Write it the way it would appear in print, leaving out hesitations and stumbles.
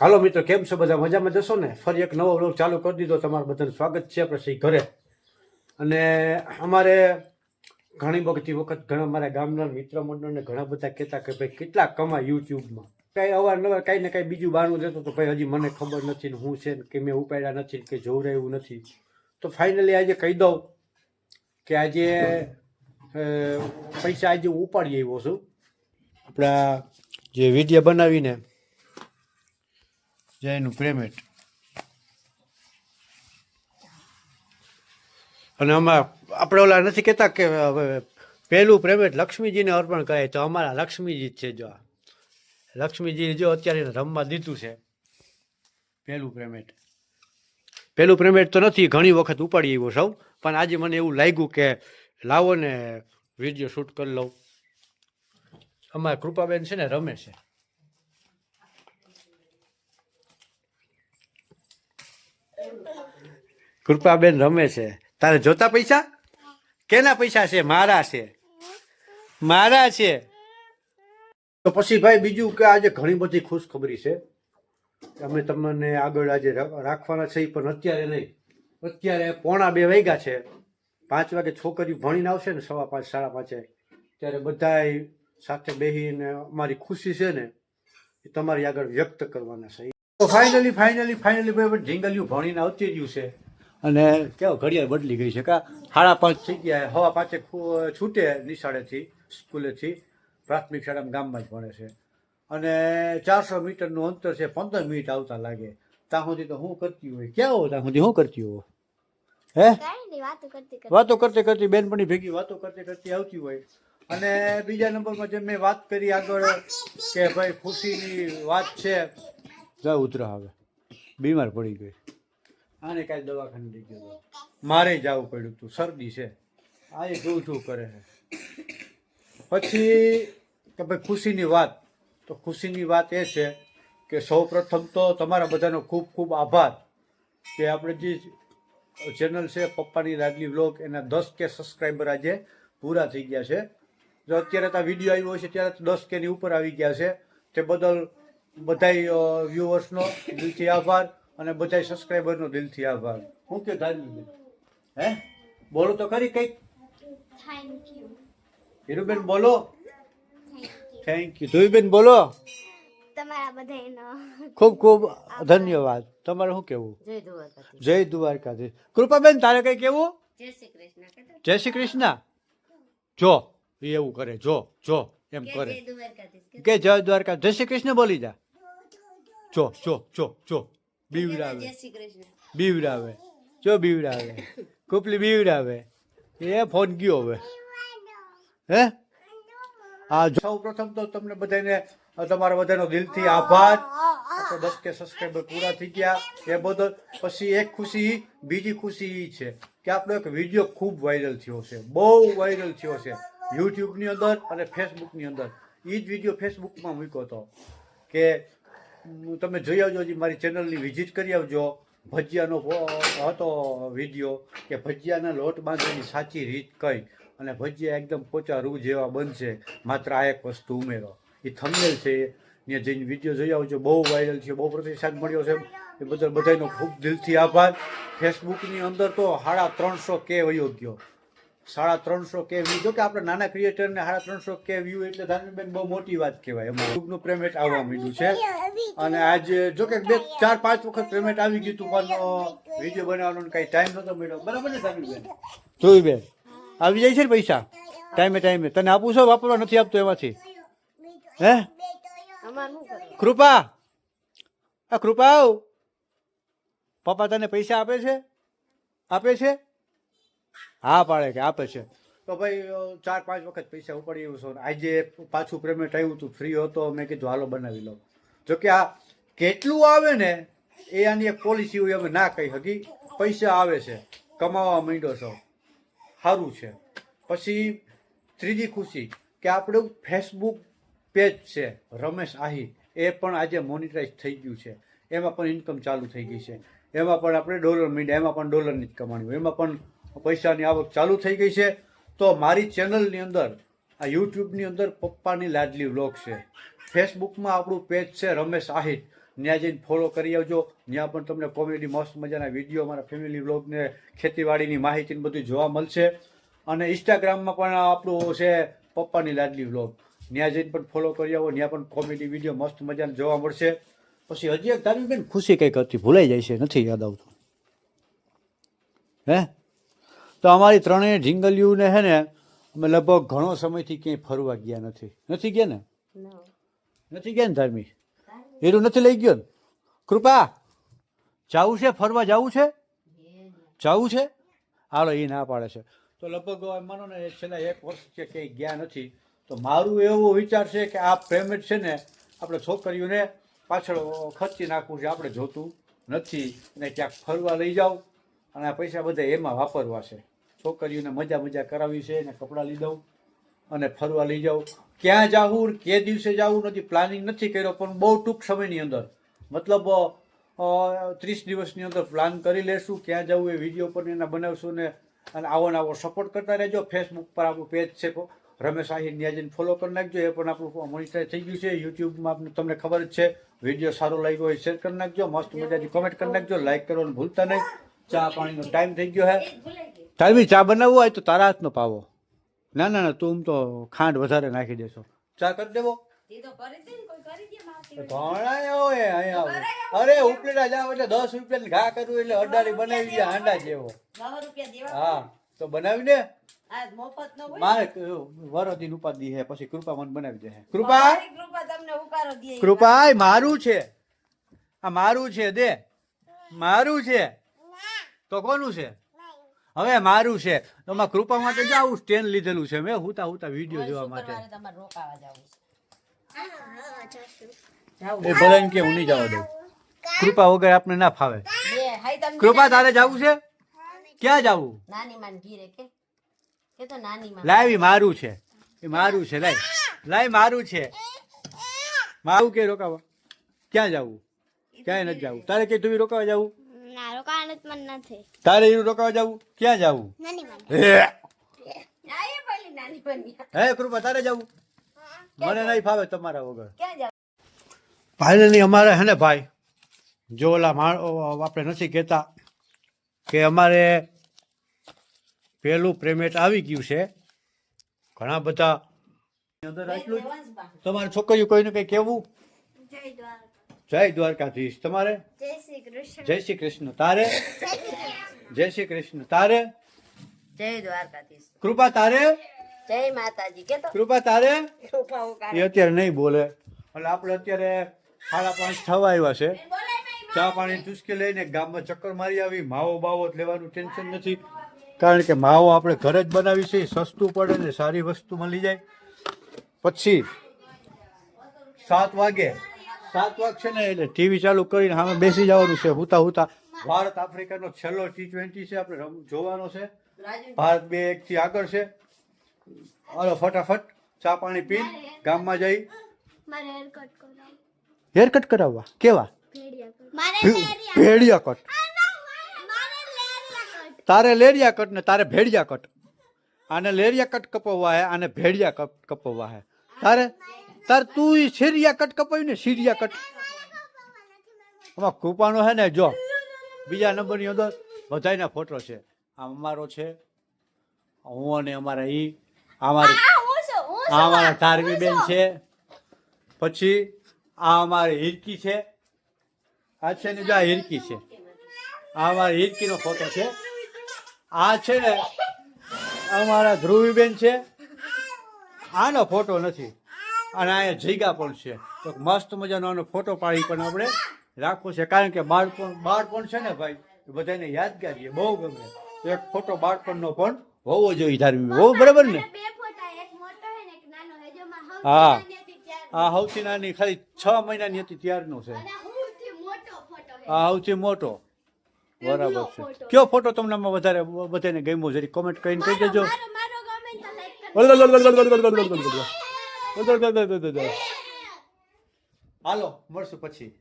હાલો મિત્રો, કેમ છો બધા? મજામાં જશો ને? ફરી એક નવો વ્લોગ ચાલુ કરી દીધો. તમારું બધાનું સ્વાગત છે આપણે સહી ઘરે. અને અમારે ઘણી બધી વખત ઘણા મારા ગામના મિત્ર મંડળને ઘણા બધા કહેતા કે ભાઈ કેટલા કમાય યુટ્યુબમાં. કાંઈ અવારનવાર કાંઈ ને કાંઈ બીજું બહારનું દેતો તો ભાઈ હજી મને ખબર નથી ને હું છે ને કે મેં ઉપાડ્યા નથી કે જોવું એવું નથી. તો ફાઇનલી આજે કહી દઉં કે આજે પૈસા આજે ઉપાડી આવ્યો છું. આપણા જે વિડીયો બનાવીને જે એનું પેમેન્ટ. અને આમાં આપણે ઓલા નથી કહેતા કે હવે પહેલું પેમેન્ટ લક્ષ્મીજીને અર્પણ કરે, તો અમારા લક્ષ્મીજી જ છે. જો લક્ષ્મીજી જો અત્યારે રમવા દીધું છે. પહેલું પેમેન્ટ તો નથી, ઘણી વખત ઉપાડી આવ્યો સૌ, પણ આજે મને એવું લાગ્યું કે લાવો ને વિડીયો શૂટ કરી લઉં. અમારા કૃપાબેન છે ને રમે છે. કૃપાબેન રમે છે. તારે જોતા પૈસા? કેના પૈસા છે? મારા છે, મારા છે. તો પછી ભાઈ બીજું કે આજે ઘણી બધી ખુશખબરી છે. અમે તમને આગળ આજે રાખવાના છે, પણ અત્યારે નહીં. અત્યારે 1:45 વાગ્યા છે. 5 વાગે છોકરીઓ ભણીને આવશે ને, 5:15 5:30 ત્યારે બધા સાથે બેસીને અમારી ખુશી છે ને એ તમારી આગળ વ્યક્ત કરવાના છે. તો ફાઇનલી ભાઈ ઢીંગલિયું ભણીને આવતી રહ્યું છે. અને કેવો ઘડિયાળ બદલી ગઈ છે. 5:30 થઈ ગયા. 5:15 છૂટે નિશાળેથી, સ્કૂલેથી. પ્રાથમિક શાળામાં ગામમાં જ ભણે છે. અને 400 મીટરનું અંતર છે. 15 મિનિટ આવતા લાગે. ત્યાં સુધી તો શું કરતી હોય? ક્યાં હો ત્યાં સુધી શું કરતી હોય? હે વાતો કરતી બેનપણી ભેગી વાતો કરતી આવતી હોય. અને બીજા નંબરમાં જેમ મેં વાત કરી આગળ કે ભાઈ ખુશીની વાત છે. જા ઉતરા હવે બીમાર પડી ગઈ. આને કાંઈ દવાખાને લઈ ગયો. મારે જવું પડ્યું હતું, શરદી છે. આ એ શું કરે છે. પછી કે ભાઈ ખુશીની વાત. તો ખુશીની વાત એ છે કે સૌ પ્રથમ તો તમારા બધાનો ખૂબ ખૂબ આભાર કે આપણે જે ચેનલ છે પપ્પાની લાડલી વ્લોગ, એના 10K સબસ્ક્રાઈબર આજે પૂરા થઈ ગયા છે. જો અત્યારે તો વિડીયો આવ્યો છે ત્યારે 10K ની ઉપર આવી ગયા છે. તે બદલ બધાય વ્યુઅર્સનો દિલથી આભાર અને બધા સબસ્ક્રાઈબરનો દિલથી આભાર. હું કે ધાર્મિક હે બોલો તો ખરી કંઈક. હીરુબેન બોલો. Thank you. ધુઈબેન બોલો. તમારા બધાનો ખૂબ ખૂબ ધન્યવાદ. તમારે શું કેવું? જય દ્વારકાધીશ. કૃપાબેન તારે કઈ કેવું? જય શ્રી કૃષ્ણ. જય શ્રી કૃષ્ણ. જો એ એવું કરે, જો એમ કરે કે જય દ્વારકા. જય શ્રી કૃષ્ણ બોલી જા. જો બીવડાવે બીવડાવે કુપલી બીવડાવે. એ ફોન ગયો હવે. હે હા, સૌ પ્રથમ તો તમને બધાને તમારા બધાનો દિલથી આભાર. 10K સબસ્ક્રાઈબર પૂરા થઈ ગયા એ બદલ. પછી એક ખુશી, બીજી ખુશી એ છે કે આપણો એક વિડીયો ખૂબ વાયરલ થયો છે, બહુ વાયરલ થયો છે યુટ્યુબની અંદર અને ફેસબુકની અંદર. એ જ વિડીયો ફેસબુકમાં મૂક્યો હતો કે તમે જોઈ આવજો, હજી મારી ચેનલની વિઝિટ કરી આવજો. ભજીયાનો હતો વિડીયો કે ભજીયાના લોટ બાંધવાની સાચી રીત કઈ, અને ભજીયા એકદમ પોચા રૂ જેવા બનશે, માત્ર આ એક વસ્તુ ઉમેરો. એ થંબનેલ છે, ત્યાં જઈને વિડીયો જોઈ આવજો. બહુ વાયરલ છે, બહુ પ્રતિસાદ મળ્યો છે. એ બદલ બધાનો ખૂબ દિલથી આભાર. ફેસબુકની અંદર તો 350K વયો ગયો. 350K view. જો કે આપણે નાના ક્રિએટરને 350K વ્યૂ એટલે ધાર્મિકબેન બહુ મોટી વાત કહેવાય. એમાં યુટ્યુબનું પેમેન્ટ આવવા માંડ્યું છે. અને આજે જો કે 4-5 વખત પેમેન્ટ આવી ગયું હતું, પણ વિડીયો બનાવવાનો કાંઈ ટાઈમ નહોતો મળ્યો. બરાબર ને ધાર્મિકબેન? જોઈ બેન આવી જાય છે ને પૈસા ટાઈમે. તને આપું છો, વાપરવા નથી આપતો એમાંથી? હે કૃપા, આ કૃપા આવ. પપ્પા તને પૈસા આપે છે? હા પાડે કે આપે છે. તો ભાઈ 4-5 વખત પૈસા ઉપાડી આવ્યો છું. આજે પાછું પેમેન્ટ આવ્યું હતું, ફ્રી હતો. મેં કીધું હાલો બનાવી લો. જોકે આ કેટલું આવે ને એ આની એક પોલિસી હોય, અમે ના કહી શકી. પૈસા આવે છે, કમાવા માંડ્યો છો, સારું છે. પછી ત્રીજી ખુશી કે આપણું ફેસબુક પેજ છે રમેશ આહિર, એ પણ આજે મોનિટાઈઝ થઈ ગયું છે. એમાં પણ ઇન્કમ ચાલુ થઈ ગઈ છે. એમાં પણ આપણે ડોલર મીડિયા, એમાં પણ ડોલરની જ કમાણી હોય, એમાં પણ પૈસાની આવક ચાલુ થઈ ગઈ છે. તો મારી ચેનલની અંદર, આ યુટ્યુબની અંદર પપ્પાની લાડલી વ્લોગ છે. ફેસબુકમાં આપણું પેજ છે રમેશ આહિર. ત્યાં જઈને ફોલો કરી આવજો. ત્યાં પણ તમને કોમેડી મસ્ત મજાના વિડીયો, અમારા ફેમિલી વ્લોગ ને ખેતીવાડીની માહિતી ને બધું જોવા મળશે. અને ઇન્સ્ટાગ્રામમાં પણ આપણું છે પપ્પાની લાડલી વ્લોગ, ત્યાં જઈને પણ ફોલો કરી આવો. ત્યાં પણ કોમેડી વિડીયો મસ્ત મજાના જોવા મળશે. પછી હજી એક તારી બેન ખુશી કંઈક હતી, ભૂલાઈ જાય છે, નથી યાદ આવતું. હે તો અમારી ત્રણેય ઢીંગલીઓને હે ને અમે લગભગ ઘણો સમયથી ક્યાંય ફરવા ગયા નથી ગયા ને? નથી ગયા ને ધાર્મિક? એરું નથી લઈ ગયો ને? કૃપા જવું છે, ફરવા જવું છે, જવું છે? હાલો એ ના પાડે છે. તો લગભગ માનો ને છેલ્લા 1 વર્ષ કે ક્યાંય ગયા નથી. તો મારું એવો વિચાર છે કે આ પેમેન્ટ છે ને આપણે છોકરીઓને પાછળ ખર્ચી નાખવું છે, આપણે જોતું નથી. અને ક્યાંક ફરવા લઈ જાઓ અને આ પૈસા બધા એમાં વાપરવા છે. છોકરીઓને મજા કરાવી છે, એને કપડાં લઈ દઉં અને ફરવા લઈ જાઉં. ક્યાં જાવું, કે દિવસે જાવું નથી પ્લાનિંગ નથી કર્યો, પણ બહુ ટૂંક સમયની અંદર, મતલબ 30 દિવસની અંદર પ્લાન કરી લેશું. ક્યાં જવું એ વિડીયો પણ એના બનાવશું ને. અને આવો સપોર્ટ કરતા રહેજો. ફેસબુક પર આપણું પેજ છે રમેશ આહિર, ત્યાં જઈને ફોલો કરી નાખજો. એ પણ આપણું મોનિટાઈઝ થઈ ગયું છે. યુટ્યુબમાં તમને ખબર જ છે. વિડીયો સારો લાગ્યો હોય શેર કરી નાખજો, મસ્ત મજાની કોમેન્ટ કરી નાખજો, લાઈક કરવાનું ભૂલતા નહીં. ચા પાણીનો ટાઈમ થઈ ગયો હે. તારી ચા બનાવવું હોય તો તારા હાથનો પાવો. ના તું તો ખાંડ વધારે નાખી દેશો. ચા કરી દેવો અરે ઉપલેટા જાવ એટલે 10 રૂપિયા ઘા કરવું એટલે અડાડી બનાવી દે હાંડા જેવો. હા તો બનાવી દે. મારે વરદીન ઉપાધિ હે, પછી કૃપા મને બનાવી દે. કૃપા મારું છે, આ મારું છે, દે મારું છે તો કોનું છે? હવે મારું છે. તો કૃપા માટે જો આવું સ્ટેન્ડ લીધેલું છે મેં હુતા વિડીયો જોવા માટે. એ ભલે કે હું નહીં જવા દઉં. કૃપા વગર આપણે ના ફાવે. કૃપા તારે જવું છે? ક્યાં જવું? લાવી મારું છે, એ મારું છે. લાઈ મારું છે, મારું કે રોકાવા. ક્યાં જવું? ક્યાંય નથી જવું. તારે કે તું રોકાવા જવું? તારે એવું રોકાવા જવું? ક્યાં જવું? હે કૃપા તારે જવું? મને નહીં ફાવે તમારા વગર. ફાઇનલી અમારે હે ને ભાઈ, જો ઓલા આપણે નથી કહેતા કે અમારે પહેલું પેમેન્ટ આવી ગયું છે. ઘણા બધા અંદર આટલું જ. તમારે છોકરીઓ કોઈને કંઈ કહેવું? જય દ્વારકાધીશ. તમારે? જય શ્રી કૃષ્ણ. તારે? જય શ્રી કૃષ્ણ. તારે? જય દ્વારકાધીશ. કૃપા તારે? જય માતાજી. કે તો કૃપા તારે? કૃપા ઉકાળે. એ અત્યારે નહીં બોલે. એટલે આપણે અત્યારે 5:30 થવા આવ્યા છે. ચા પાણી ચૂસકી લઈને ગામમાં ચક્કર મારી આવી. માવો બાવો લેવાનું ટેન્શન નથી, કારણ કે માવો આપણે ઘરે જ બનાવી છે. સસ્તું પડે ને સારી વસ્તુ મળી જાય. પછી 7 વાગે છે ને એટલે ટીવી ચાલુ કરીને સામે બેસી જવાનું છે. હુતા ભારત આફ્રિકાનો છેલ્લો T20 છે, આપણે જોવાનો છે. ભારત 2-1 થી આગળ છે. હાલો ફટાફટ ચા પાણી પી ગામમાં જઈ હેર કટ કરાવવા. કેવા? ભેડિયા કટ. તારે લેરિયા કટ ને તારે ભેડિયા કટ. આને લેરિયા કટ કપાવવા હે, આને ભેડિયા કટ કપાવવા હે. તારે તું સિરિયા કટ કપાવ્યું ને? સિરિયા કટ આમાં કૃપાનો હે ને. જો બીજા નંબરની અંદર બધાના ફોટો છે. આ અમારો છે, હું અને અમારા અમારા ધાર્મી બેન છે. પછી આ અમારી હિરકી છે. આ છે ને જો આ હિરકી છે. આ અમારી હિરકીનો ફોટો છે. આ છે ને અમારા ધ્રુવીબેન છે. આનો ફોટો નથી. અને અહીંયા જીગા પણ છે. તો મસ્ત મજાનો આનો ફોટો પાડી પણ આપણે રાખવો છે, કારણ કે બાળપણ છે ને ભાઈ, બધાને યાદગાર છે, બહુ ગમે. એક ફોટો બાળપણનો પણ હોવો જોઈએ ધાર્મિક. હોવો બરાબર ને? હા આ સૌથી નાની ખાલી 6 મહિનાની હતી ત્યારનો છે. આ સૌથી મોટો. બરાબર છે. કયો ફોટો તમને વધારે બધાને ગમ્યો જરી કોમેન્ટ કરીને કહી દેજો. હાલો મળશું પછી.